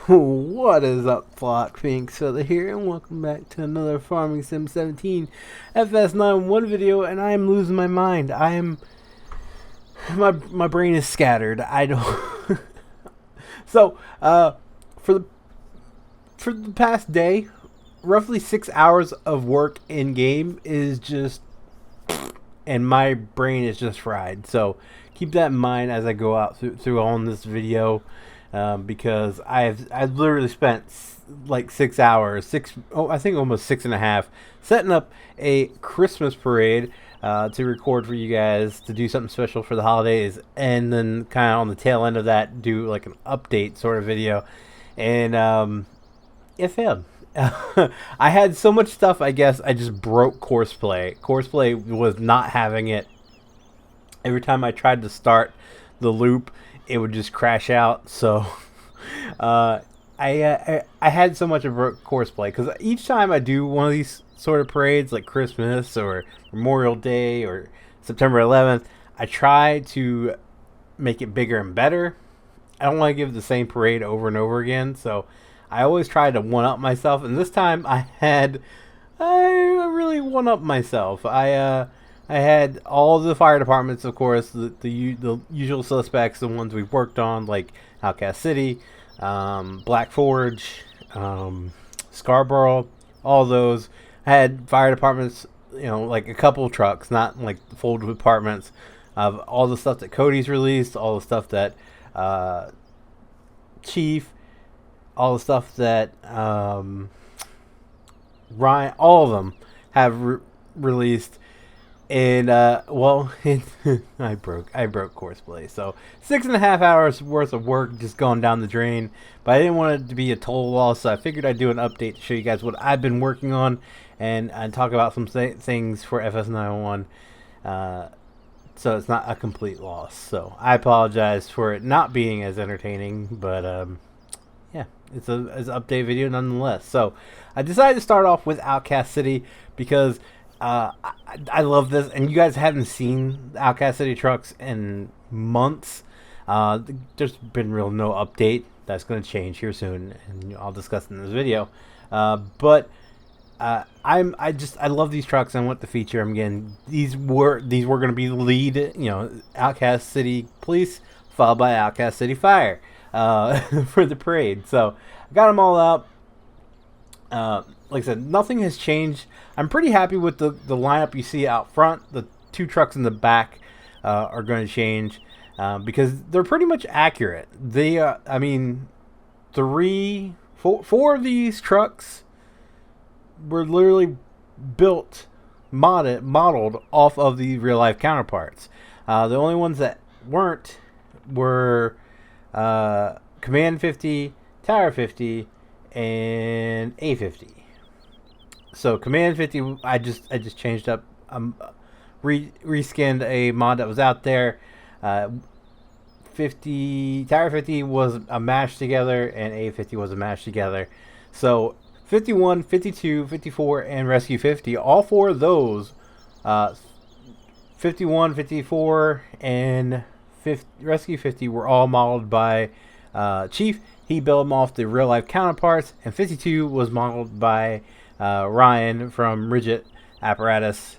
What is up, Flock? Phoenix Feather here, and welcome back to another Farming Sim 17 FS91 video. And I am losing my mind. My brain is scattered. I don't. So, for the past day, roughly 6 hours of work in game is just, and my brain is just fried. So keep that in mind as I go out through on this video. Because I've literally spent like 6 hours, I think almost 6.5, setting up a Christmas parade to record for you guys, to do something special for the holidays, and then kind of on the tail end of that do like an update sort of video, and it failed. I had so much stuff, I guess I just broke Courseplay. Courseplay was not having it. Every time I tried to start the loop, it would just crash out. So I had so much of Courseplay, because each time I do one of these sort of parades, like Christmas or Memorial Day or September 11th, I try to make it bigger and better. I don't want to give the same parade over and over again, so I always try to one-up myself, and this time I really one-up myself. I had all the fire departments, of course, the usual suspects, the ones we've worked on, like Outcast City, Black Forge, Scarborough, all those. I had fire departments, like a couple trucks, not like the full departments, of all the stuff that Cody's released, all the stuff that Chief, all the stuff that Ryan, all of them have released. And well, I broke Courseplay. So 6.5 hours worth of work just going down the drain. But I didn't want it to be a total loss, so I figured I'd do an update to show you guys what I've been working on, and talk about some things for FS91. So it's not a complete loss. So I apologize for it not being as entertaining, but yeah, it's an update video nonetheless. So I decided to start off with Outcast City because I love this, and you guys haven't seen the Outcast City trucks in months. There's been no update. That's going to change here soon, and I'll discuss in this video. But I love these trucks and what the feature I'm getting. These were going to be the lead, Outcast City Police followed by Outcast City Fire for the parade. So I got them all out. Like I said, nothing has changed. I'm pretty happy with the lineup you see out front. The two trucks in the back are going to change because they're pretty much accurate. They, I mean, four of these trucks were literally modeled off of the real life counterparts. The only ones that weren't were Command 50, Tower 50, and A50. So Command 50, I just changed up, reskinned a mod that was out there. Tower 50 was a mash together, and A50 was a mash together. So 51, 52, 54, and Rescue 50, all four of those, 51, 54, and Rescue 50 were all modeled by Chief. He built them off the real life counterparts, and 52 was modeled by Ryan from Rigid Apparatus.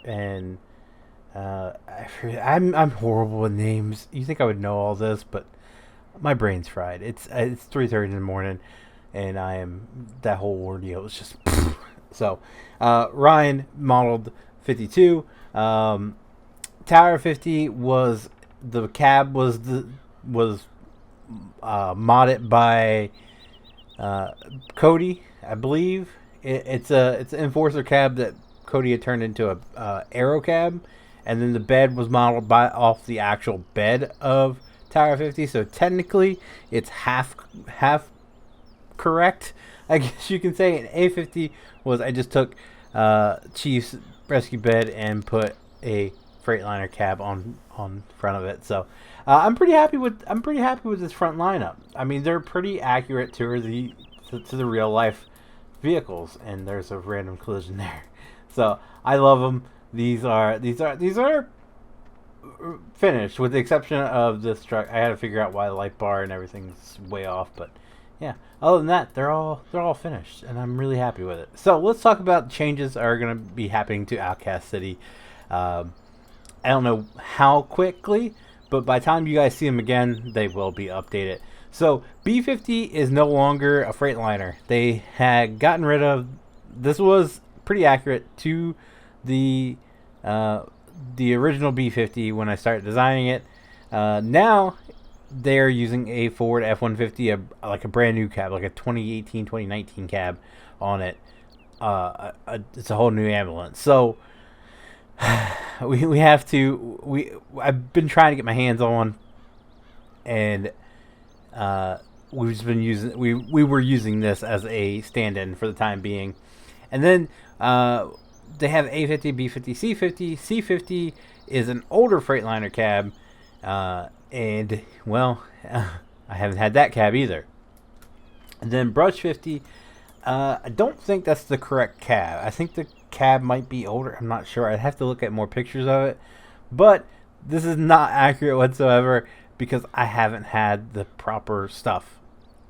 And I'm horrible with names. You think I would know all this, but my brain's fried. It's 3:30 in the morning, and that whole ordeal is just so. Ryan modeled 52. Tower 50 was the cab was modded by Cody, I believe. It's an enforcer cab that Cody had turned into a aero cab, and then the bed was modeled off the actual bed of Tower 50. So technically, it's half correct, I guess you can say. And A50 was, I just took Chief's rescue bed and put a Freightliner cab on front of it. So I'm pretty happy with this front lineup. I mean, they're pretty accurate to the real life vehicles, and there's a random collision there. So I love them. These are finished, with the exception of this truck. I had to figure out why the light bar and everything's way off, but yeah. Other than that, they're all finished, and I'm really happy with it. So let's talk about changes that are going to be happening to Outcast City. Um, I don't know how quickly, but by the time you guys see them again, they will be updated. So B50 is no longer a Freightliner. They had gotten rid of. This was pretty accurate to the original B50 when I started designing it. Now they're using a Ford F-150, like a brand new cab, like a 2018, 2019 cab on it. It's a whole new ambulance. So we have to. I've been trying to get my hands on, and we've just been using. We were using this as a stand-in for the time being, and then they have A50, B50, C50. C50 is an older Freightliner cab. And, well, I haven't had that cab either. And then Brush 50, I don't think that's the correct cab. I think the cab might be older. I'm not sure. I'd have to look at more pictures of it. But this is not accurate whatsoever because I haven't had the proper stuff.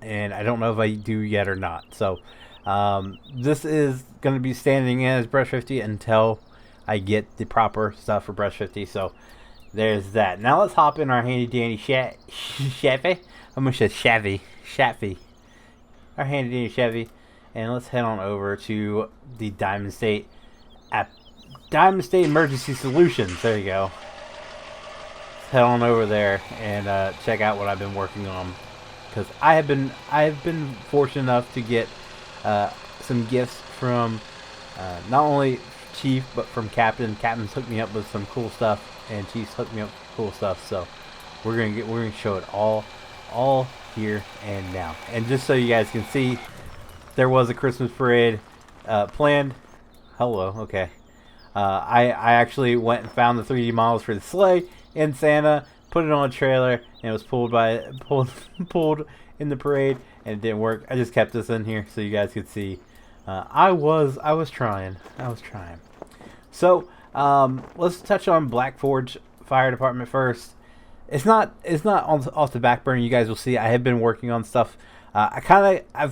And I don't know if I do yet or not. So, this is going to be standing in as Brush 50 until I get the proper stuff for Brush 50. So, there's that. Now let's hop in our handy dandy Chevy. I'm going to say Chevy. Our handy dandy Chevy. And let's head on over to the Diamond State Emergency Solutions. There you go. Let's head on over there and check out what I've been working on. Because I've been fortunate enough to get some gifts from not only Chief but from Captain. Captain's hooked me up with some cool stuff. And Chief's hooked me up with cool stuff, so we're gonna show it all here and now. And just so you guys can see, there was a Christmas parade planned. Hello, okay. I actually went and found the 3D models for the sleigh and Santa, put it on a trailer, and it was pulled in the parade, and it didn't work. I just kept this in here so you guys could see. I was trying. So. Let's touch on Black Forge Fire Department first. It's not off the back burner. You guys will see. I have been working on stuff. I've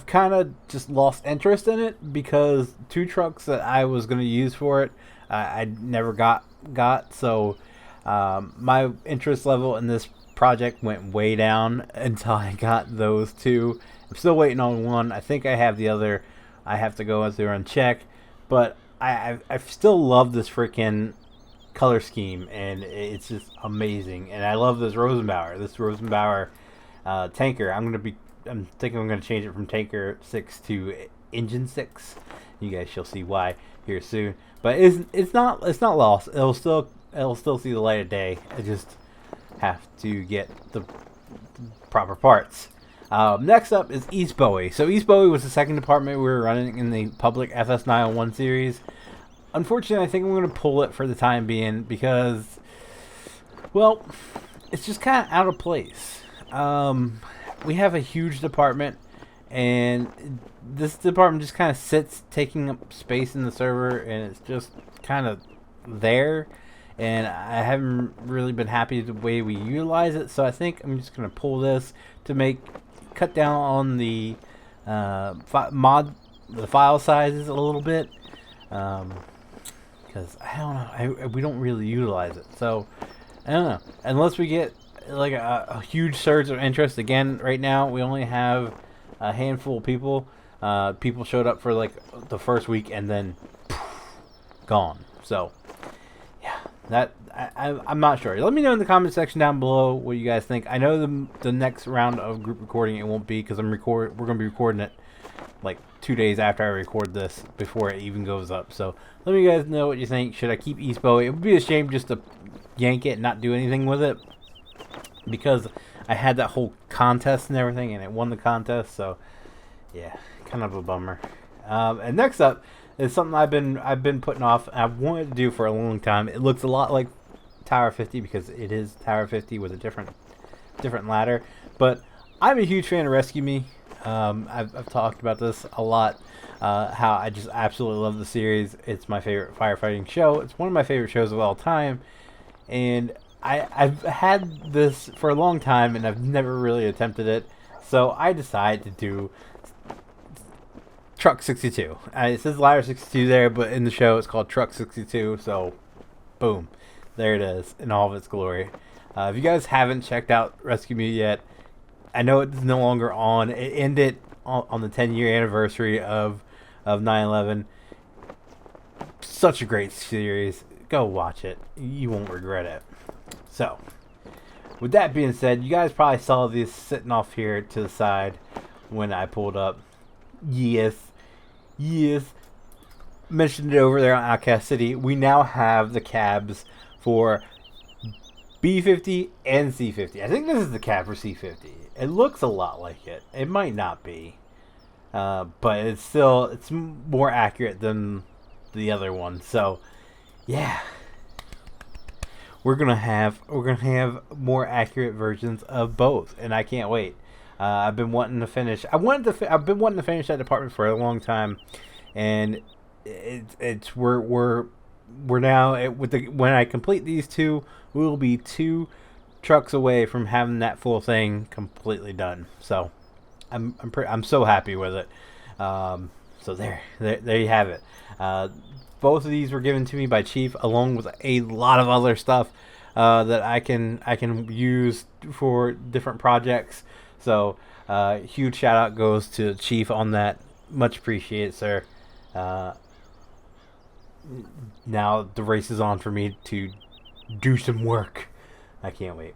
kind of just lost interest in it because 2 trucks that I was going to use for it, I never got. So my interest level in this project went way down until I got those 2. I'm still waiting on one. I think I have the other. I have to go through and check, but. I still love this freaking color scheme, and it's just amazing. And I love this Rosenbauer tanker. I'm thinking I'm gonna change it from Tanker 6 to Engine 6. You guys shall see why here soon. But it's not lost. It'll still see the light of day. I just have to get the proper parts. Next up is East Bowie. So East Bowie was the second department we were running in the public FS901 series. Unfortunately, I think I'm going to pull it for the time being because, well, it's just kind of out of place. We have a huge department, and this department just kind of sits taking up space in the server, and it's just kind of there. And I haven't really been happy with the way we utilize it, so I think I'm just going to pull this to cut down on the file sizes a little bit, because I don't know, we don't really utilize it. So I don't know, unless we get like a huge surge of interest. Again, right now we only have a handful of people. People showed up for like the first week and then gone. So yeah, that I'm not sure. Let me know in the comment section down below what you guys think. I know the next round of group recording it won't be because we're going to be recording it like 2 days after I record this before it even goes up. So let me guys know what you think. Should I keep East Bowie? It would be a shame just to yank it and not do anything with it because I had that whole contest and everything and it won the contest. So yeah, kind of a bummer. And next up is something I've been putting off. I've wanted to do for a long time. It looks a lot like Tower 50 because it is Tower 50 with a different ladder. But I'm a huge fan of Rescue Me. I've talked about this a lot. How I just absolutely love the series. It's my favorite firefighting show. It's one of my favorite shows of all time. And I've had this for a long time and I've never really attempted it. So I decided to do Truck 62. It says Ladder 62 there, but in the show it's called Truck 62. So, boom, there it is in all of its glory. If you guys haven't checked out Rescue Me yet, I know it's no longer on. It ended on the 10-year anniversary of 9/11. Such a great series. Go watch it. You won't regret it. So, with that being said, you guys probably saw this sitting off here to the side when I pulled up. Yes. Mentioned it over there on Outcast City. We now have the cabs for B50 and C50. I think this is the cab for C50. It looks a lot like it. It might not be. But it's more accurate than the other one. So, yeah. We're gonna have more accurate versions of both, and I can't wait. I've been wanting to finish. I've been wanting to finish that department for a long time, and we're now when I complete these two, we will be 2 trucks away from having that full thing completely done. So I'm so happy with it. So there you have it. Both of these were given to me by Chief, along with a lot of other stuff that I can use for different projects. So, huge shout out goes to Chief on that. Much appreciated, sir. Now the race is on for me to do some work. I can't wait.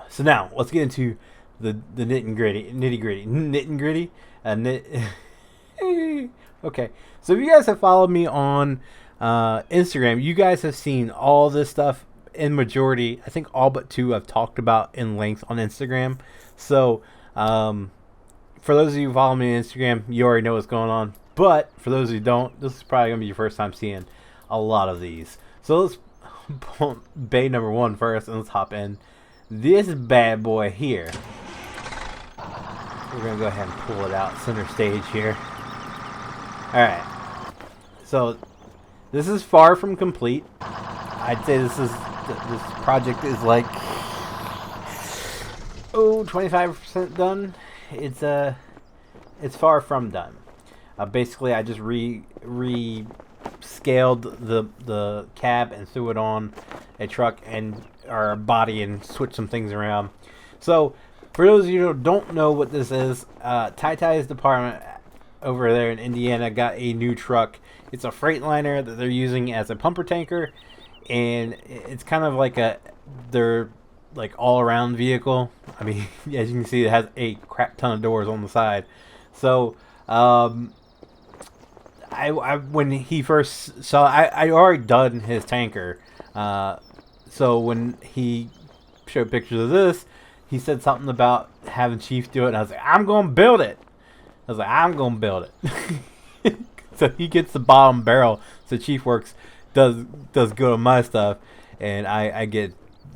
So now let's get into the nitty gritty. Okay, so if you guys have followed me on Instagram, you guys have seen all this stuff. In majority, I think all but 2 I've talked about in length on Instagram. So, for those of you who follow me on Instagram, you already know what's going on. But for those who don't, this is probably gonna be your first time seeing a lot of these. So let's pull bay number 1 first, and let's hop in this bad boy here. We're gonna go ahead and pull it out center stage here. All right. So this is far from complete. I'd say this project is like 25% done. It's far from done. Basically, I just scaled the cab and threw it on a truck or a body and switched some things around. So for those of you who don't know what this is, Tai's department over there in Indiana got a new truck. It's a Freightliner that they're using as a pumper tanker. And it's kind of like their like all-around vehicle. I mean, as you can see, it has a crap ton of doors on the side. So, when he first saw, I already done his tanker. So when he showed pictures of this, he said something about having Chief do it, and I was like, I'm gonna build it. So he gets the bottom barrel. So Chief does good on my stuff, and I get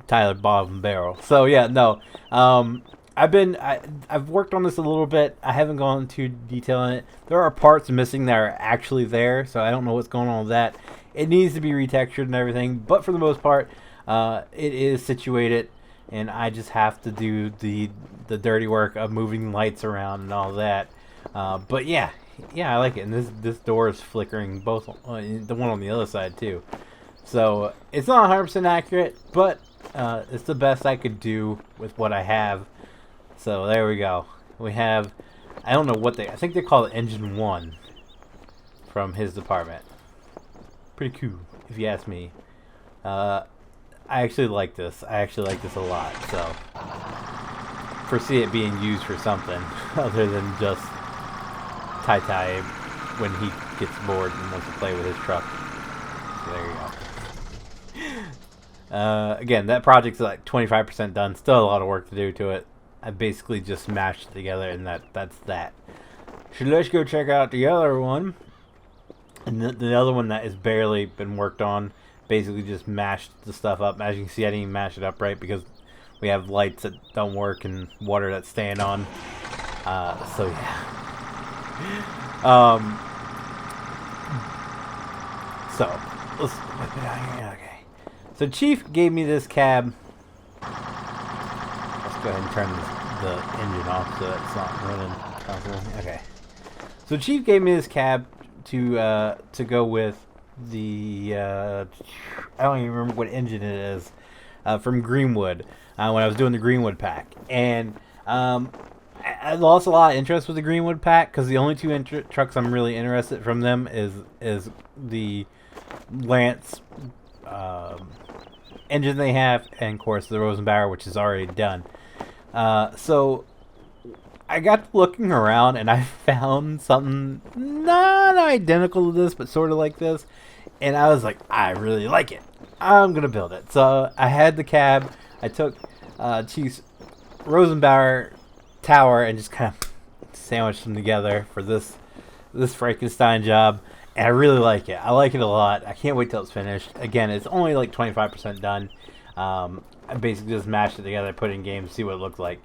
Tyler bottom barrel. So yeah, no. I've worked on this a little bit. I haven't gone into detail in it. There are parts missing that are actually there, so I don't know what's going on with that. It needs to be retextured and everything, but for the most part, it is situated, and I just have to do the dirty work of moving lights around and all that. But yeah, I like it. And this door is flickering, both the one on the other side too. So it's not 100% accurate, but it's the best I could do with what I have. So there we go. We have, I don't know what I think they call it Engine 1 from his department. Pretty cool, if you ask me. I actually like this. I actually like this a lot. So foresee it being used for something other than just Tai when he gets bored and wants to play with his truck. So there you go. Again, that project's like 25% done. Still a lot of work to do to it. I basically just smashed it together, and that's that. So let's go check out the other one. And the other one that has barely been worked on. Basically just mashed the stuff up. As you can see, I didn't even mash it up right because we have lights that don't work and water that's staying on. So yeah. So let's whip it out here. Okay. So Chief gave me this cab. Let's go ahead and turn this the engine off so it's not running constantly. Okay. So Chief gave me this cab to go with the I don't even remember what engine it is from Greenwood when I was doing the Greenwood pack, and I lost a lot of interest with the Greenwood pack because the only two trucks I'm really interested from them is the Lance engine they have, and of course the Rosenbauer, which is already done. So I got looking around and I found something not identical to this, but sort of like this, and I was like, I really like it. I'm gonna build it. So I had the cab. I took Chief's Rosenbauer tower and just kind of sandwiched them together for this Frankenstein job, and I really like it. I like it a lot. I can't wait till it's finished. Again, it's only like 25% done. I basically just mashed it together, put it in game, see what it looks like.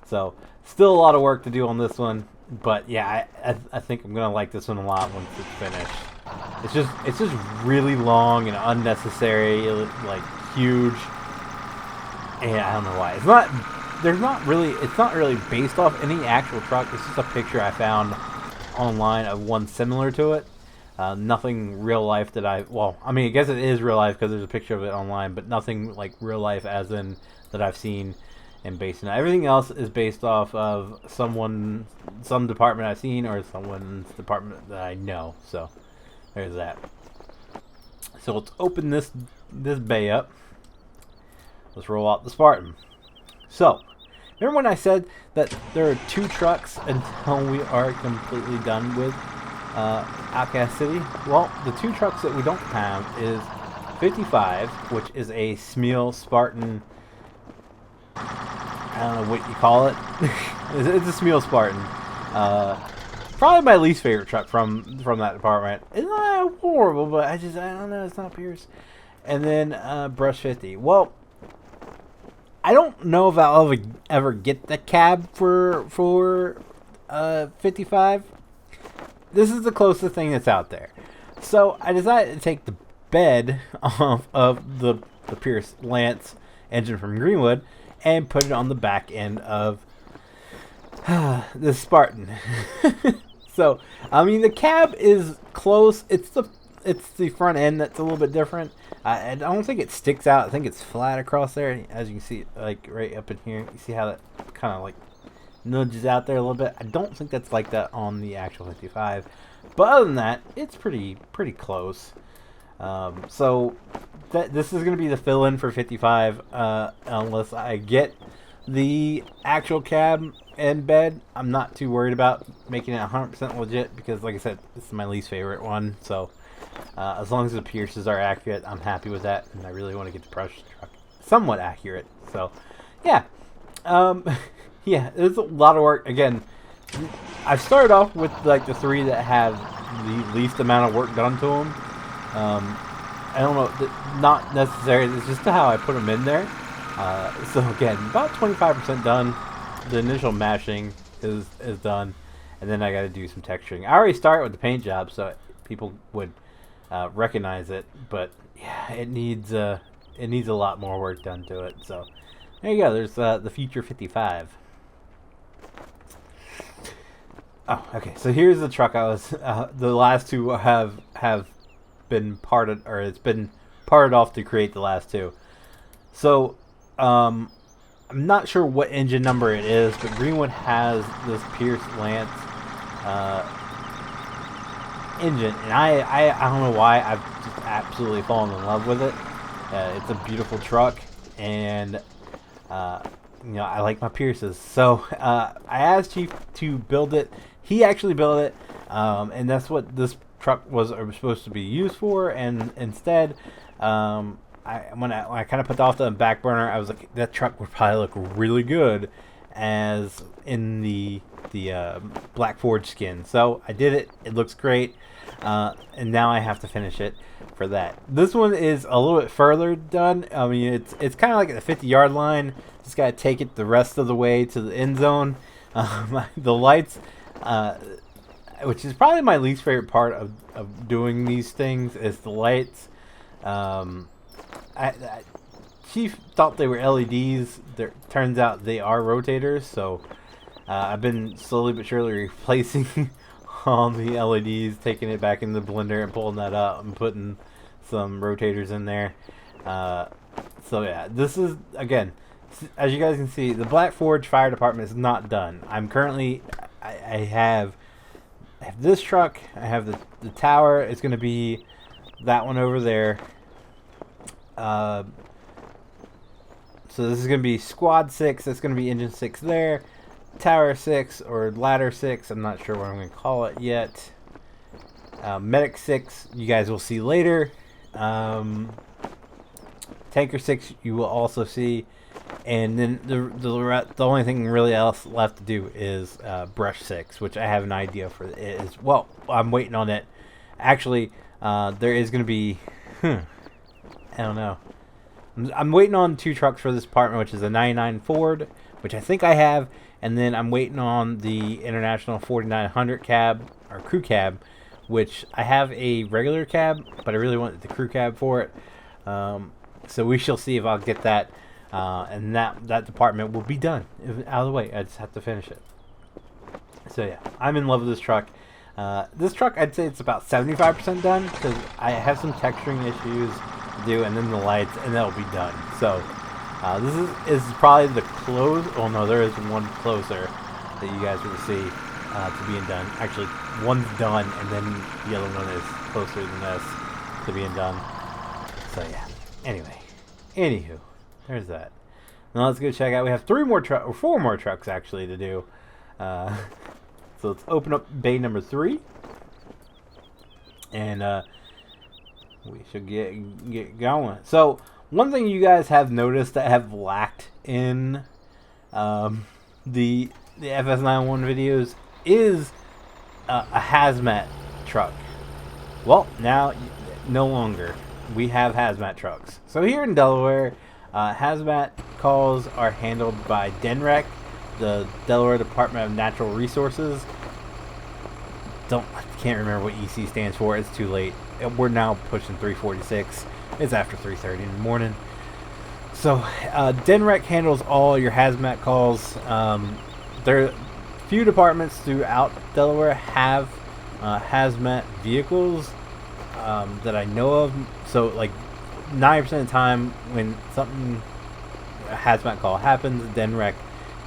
So still a lot of work to do on this one, but yeah, I think I'm gonna like this one a lot once it's finished. It's just really long and unnecessary, like huge, and I don't know why. It's not really based off any actual truck. It's just a picture I found online of one similar to it. Nothing real life that I mean, I guess it is real life because there's a picture of it online, but nothing like real life as in that I've seen and based on. Everything else is based off of some department I've seen or someone's department that I know. So there's that. So let's open this bay up. Let's roll out the Spartan. So, remember when I said that there are 2 trucks until we are completely done with Outcast City? Well, the 2 trucks that we don't have is 55, which is a Smeel Spartan. I don't know what you call it. It's a Smeel Spartan. Probably my least favorite truck from that department. It's not horrible, but I don't know. It's not Pierce. And then Brush 50. Well, I don't know if I'll ever get the cab for 55. This is the closest thing that's out there. So I decided to take the bed off of the Pierce Lance engine from Greenwood and put it on the back end of the Spartan. So I mean, the cab is close. It's the front end that's a little bit different. I don't think it sticks out. I think it's flat across there, as you can see, like right up in here. You see how that kind of like nudges out there a little bit. I don't think that's like that on the actual 55, but other than that, it's pretty close. So this is going to be the fill-in for 55, unless I get the actual cab and bed. I'm not too worried about making it 100% legit because, like I said, this is my least favorite one. So as long as the Pierces are accurate, I'm happy with that, and I really want to get the brush truck somewhat accurate. So yeah, yeah, it's a lot of work. Again, I've started off with like the 3 that have the least amount of work done to them. I don't know, not necessarily. It's just how I put them in there. So again, about 25% done. The initial mashing is done, and then I got to do some texturing. I already started with the paint job, so people would recognize it. But yeah, it needs a lot more work done to it. So there you go. There's the Future 55. Oh, okay. So here's the truck I was. The last 2 have been parted, or it's been parted off to create the last 2. So I'm not sure what engine number it is, but Greenwood has this Pierce Lance engine, and I don't know why, I've just absolutely fallen in love with it. It's a beautiful truck, and you know, I like my Pierces. So I asked Chief to build it. He actually built it, and that's what this truck was supposed to be used for. And instead, when I kind of put off the back burner, I was like, that truck would probably look really good as in the black forge skin. So I did it. It looks great, and now I have to finish it for that. This one is a little bit further done. I mean, it's kind of like at the 50-yard line. Just gotta take it the rest of the way to the end zone. The lights, which is probably my least favorite part of doing these things, is the lights. Chief thought they were LEDs. Turns out they are rotators. So I've been slowly but surely replacing all the LEDs, taking it back in the blender and pulling that out and putting some rotators in there. So yeah, this is, again, as you guys can see, the Black Forge Fire Department is not done. I'm currently, I have this truck, I have the tower. It's going to be that one over there. So this is going to be Squad 6, that's going to be Engine 6 there. Tower 6 or Ladder 6, I'm not sure what I'm going to call it yet. Medic 6, you guys will see later. Tanker 6, you will also see. And then the only thing really else left to do is Brush 6, which I have an idea for it as well. I'm waiting on it. Actually, there is going to be, I don't know. I'm waiting on 2 trucks for this department, which is a 99 Ford, which I think I have, and then I'm waiting on the International 4900 cab, or crew cab, which I have a regular cab, but I really want the crew cab for it. So we shall see if I'll get that, and that department will be done, out of the way. I just have to finish it. So yeah, I'm in love with this truck. This truck, I'd say it's about 75% done, because I have some texturing issues to do, and then the lights, and that'll be done. So this is probably the close. Oh no, there is one closer that you guys will see to being done. Actually, one's done, and then the other one is closer than this to being done. So yeah. Anyway, anywho, there's that. Now let's go check out. We have 4 more trucks actually to do. So let's open up bay number 3, and we should get going. So one thing you guys have noticed that have lacked in the FS91 videos is a hazmat truck. Well, now no longer. We have hazmat trucks. So here in Delaware, hazmat calls are handled by DNREC, the Delaware Department of Natural Resources. I can't remember what EC stands for. It's too late. We're now pushing 346. It's after 3:30 in the morning. So DNREC handles all your hazmat calls. There are few departments throughout Delaware have hazmat vehicles that I know of. So like 90% of the time when a hazmat call happens, DNREC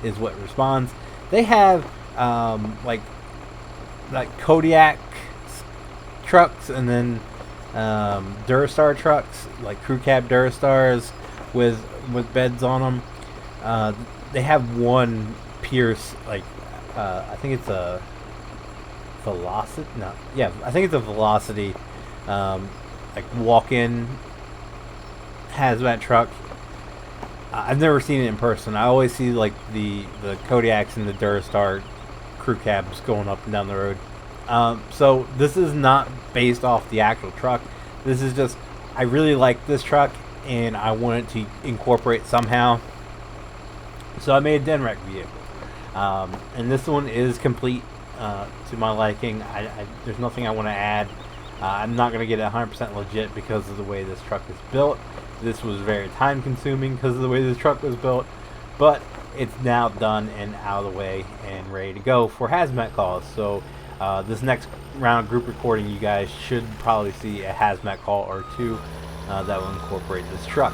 is what responds. They have like Kodiak trucks, and then Durastar trucks, like crew cab Durastars with beds on them. They have one Pierce, like I think it's a Velocity. No, yeah, I think it's a Velocity. Like walk-in hazmat truck. I've never seen it in person. I always see like the Kodiaks and the Durastar crew cabs going up and down the road. So this is not based off the actual truck. This is just, I really like this truck and I wanted to incorporate somehow. So I made a DNREC vehicle. And this one is complete to my liking. There's nothing I want to add. I'm not going to get it 100% legit because of the way this truck is built. This was very time consuming because of the way this truck was built. But it's now done and out of the way and ready to go for hazmat calls. So this next round of group recording, you guys should probably see a hazmat call or 2 that will incorporate this truck.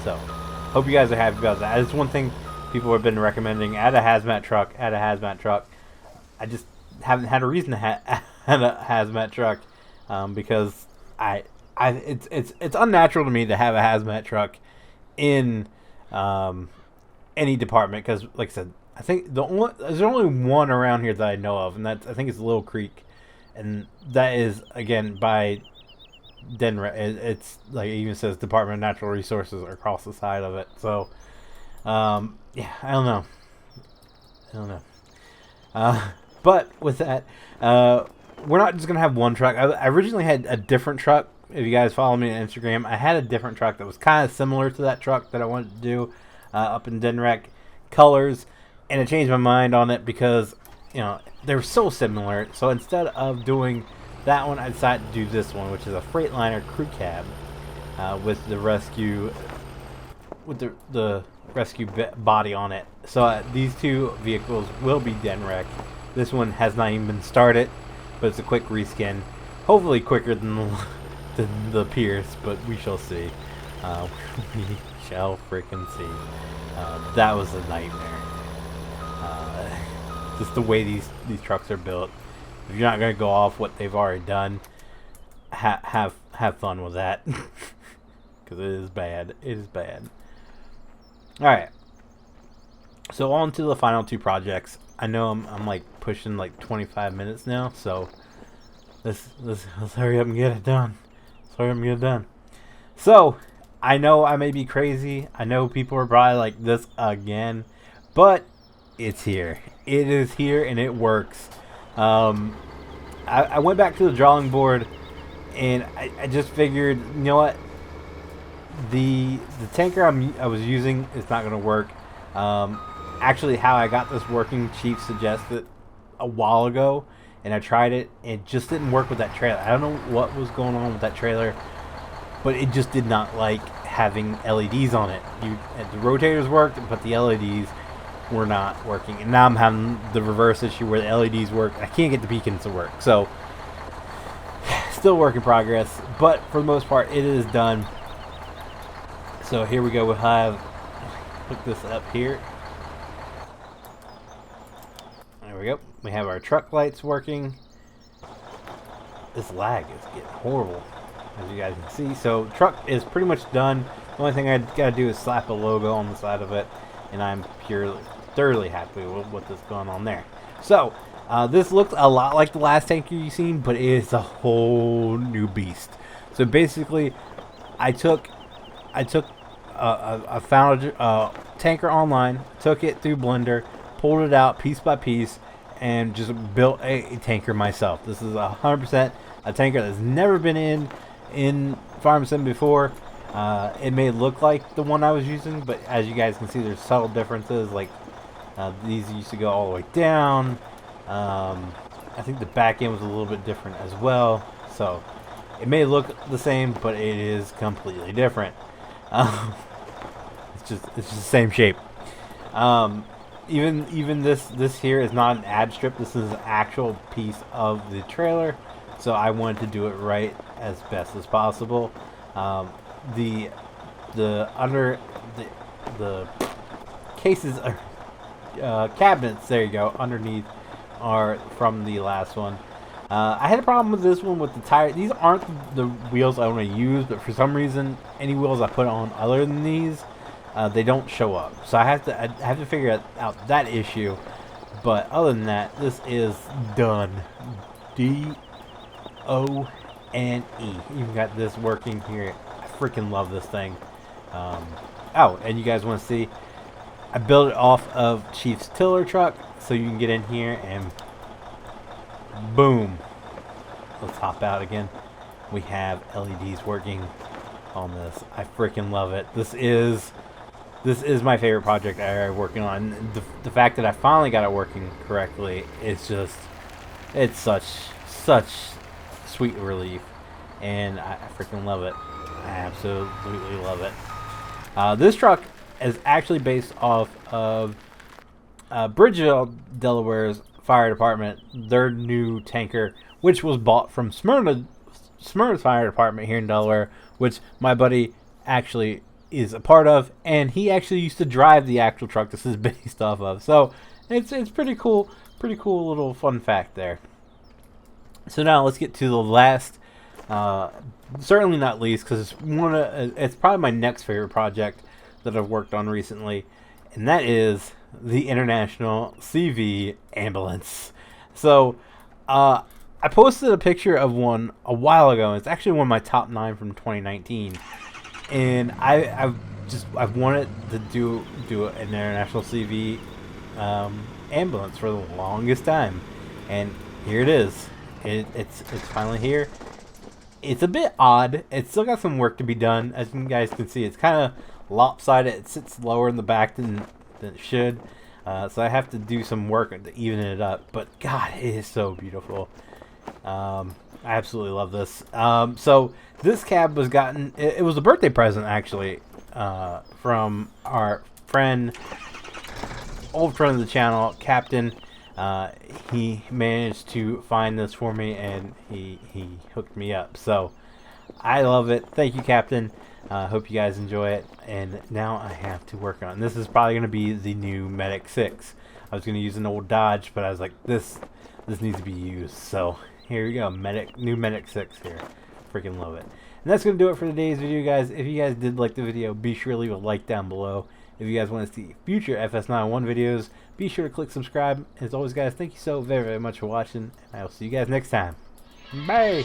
So hope you guys are happy about that. That's one thing people have been recommending. Add a hazmat truck. Add a hazmat truck. I just haven't had a reason to add a hazmat truck. Because it's unnatural to me to have a hazmat truck in any department. Because, like I said, I think there's only one around here that I know of, and I think it's Little Creek, and that is again by DNREC. It's like it even says Department of Natural Resources across the side of it. So, yeah, I don't know. But with that, we're not just going to have one truck. I originally had a different truck. If you guys follow me on Instagram, I had a different truck that was kind of similar to that truck that I wanted to do up in DNREC colors. And I changed my mind on it because, you know, they were so similar. So instead of doing that one, I decided to do this one, which is a Freightliner crew cab with the rescue the rescue body on it. So these two vehicles will be den wrecked. This one has not even been started, but it's a quick reskin. Hopefully quicker than the Pierce, but we shall see. We shall freaking see. That was a nightmare. Just the way these trucks are built. If you're not gonna go off what they've already done, have fun with that, because it is bad. It is bad. All right. So on to the final two projects. I know I'm like pushing like 25 minutes now, so let's hurry up and get it done. Let's hurry up and get it done. So I know I may be crazy. I know people are probably like, this again, but it's here. It is here and it works. I went back to the drawing board and I just figured, you know what? The tanker I was using is not going to work. Actually, how I got this working, Chief suggested a while ago, and I tried it. It just didn't work with that trailer. I don't know what was going on with that trailer, but it just did not like having LEDs on it. The rotators worked, but the LEDs were not working. And now I'm having the reverse issue where the LEDs work. I can't get the beacons to work. So, still work in progress, but for the most part, it is done. So here we go. We'll put this up here. There we go. We have our truck lights working. This lag is getting horrible, as you guys can see. So truck is pretty much done. The only thing I gotta do is slap a logo on the side of it, and I'm thoroughly happy with what's going on there. So this looks a lot like the last tanker you've seen, but it is a whole new beast. So basically, I found a tanker online, took it through Blender, pulled it out piece by piece, and just built a tanker myself. This is 100% a tanker that's never been in Farm Sim before. It may look like the one I was using, but as you guys can see, there's subtle differences. Like these used to go all the way down. I think the back end was a little bit different as well. So it may look the same, but it is completely different. It's just the same shape. Even this here is not an ad strip. This is an actual piece of the trailer. So I wanted to do it right as best as possible. The cases are cabinets. There you go. Underneath are from the last one. I had a problem with this one with the tire. These aren't the wheels I want to use, but for some reason, any wheels I put on other than these, they don't show up. So I have to figure out that issue. But other than that, this is done. D-O-N-E. Even got this working here. I freaking love this thing. Oh, and you guys want to see? I built it off of Chief's tiller truck, so you can get in here and boom. Let's hop out again. We have LEDs working on this. I freaking love it. This is my favorite project I'm working on. The fact that I finally got it working correctly is just, it's such sweet relief, and I freaking love it. I absolutely love it. This truck is actually based off of Bridgeville, Delaware's fire department, their new tanker, which was bought from Smyrna's fire department here in Delaware, which my buddy actually is a part of, and he actually used to drive the actual truck this is based off of. So it's pretty cool little fun fact there. So now let's get to the last, certainly not least, because it's probably my next favorite project that I've worked on recently, and that is the International CV ambulance. So I posted a picture of one a while ago. It's actually one of my top 9 from 2019, and I've wanted to do an International CV ambulance for the longest time, and here it is. It's finally here. It's a bit odd. It's still got some work to be done. As you guys can see, it's kind of lopsided. It sits lower in the back than it should. So I have to do some work to even it up. But God, it is so beautiful. I absolutely love this. So this cab was gotten. It was a birthday present actually from our friend, old friend of the channel, Captain. He managed to find this for me, and he hooked me up. So I love it. Thank you, Captain. Hope you guys enjoy it. And now I have to work on it. This is probably going to be the new Medic 6. I was going to use an old Dodge, but I was like, this needs to be used. So here we go, new Medic 6 here. Freaking love it. And that's going to do it for today's video, guys. If you guys did like the video, be sure to leave a like down below. If you guys want to see future FS91 videos, be sure to click subscribe. As always, guys, thank you so very, very much for watching. And I will see you guys next time. Bye!